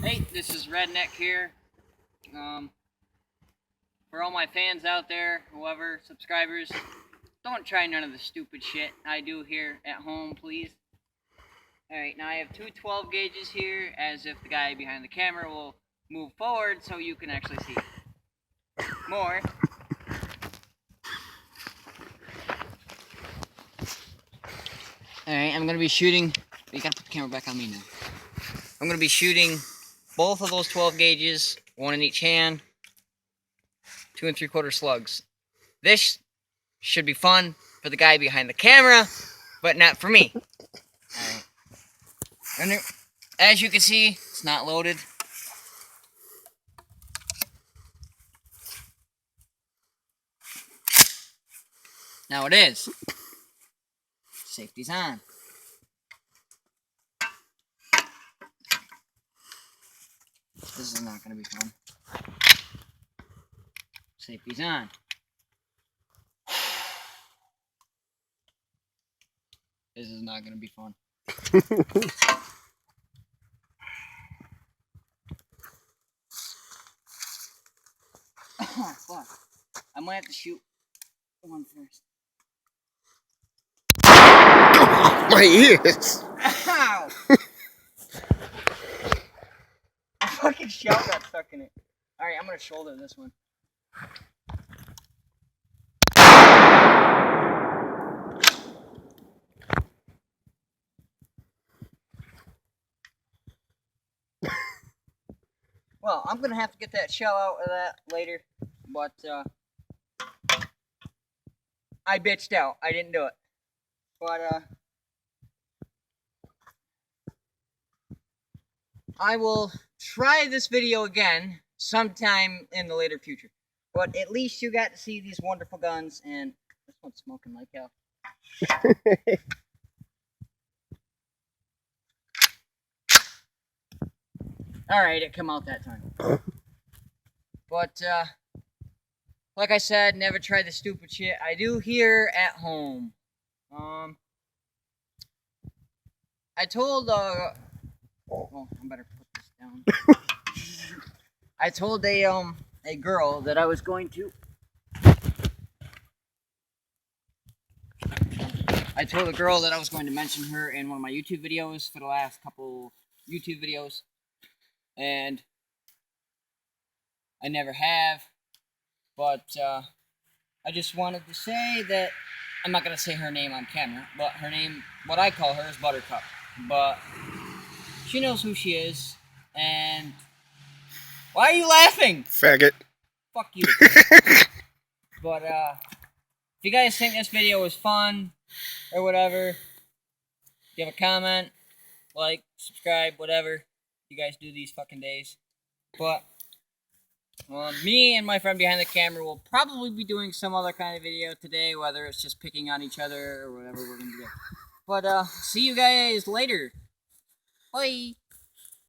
Hey, this is Redneck here. For all my fans out there, whoever, subscribers, don't try none of the stupid shit I do here at home, please. Alright, now I have two 12 gauges here, as if the guy behind the camera will move forward so you can actually see more. Alright, I'm going to be shooting... You gotta put the camera back on me now. I'm going to be shooting both of those 12 gauges, one in each hand, 2 3/4 slugs. This should be fun for the guy behind the camera, but not for me. Alright. And as you can see, it's not loaded. Now it is. Safety's on. This is not going to be fun. Safety's on. This is not going to be fun. Fuck. I might have to shoot one first. My ears! Ow! A fucking shell got stuck in it. Alright, I'm gonna shoulder this one. Well, I'm gonna have to get that shell out of that later, but I bitched out. I didn't do it. But I will try this video again sometime in the later future. But at least you got to see these wonderful guns, and this one's smoking like hell. Alright, it come out that time. But, like I said, never try the stupid shit I do here at home. I told, oh, I better put this down. I told a girl that I was going to... I told a girl that I was going to mention her in one of my YouTube videos for the last couple YouTube videos. And I never have, but I just wanted to say that I'm not going to say her name on camera, but her name, what I call her, is Buttercup. But she knows who she is, and why are you laughing? Faggot. Fuck you. But if you guys think this video was fun or whatever, give a comment, like, subscribe, whatever you guys do these fucking days. But me and my friend behind the camera will probably be doing some other kind of video today, whether it's just picking on each other or whatever we're gonna do. But see you guys later. Bye.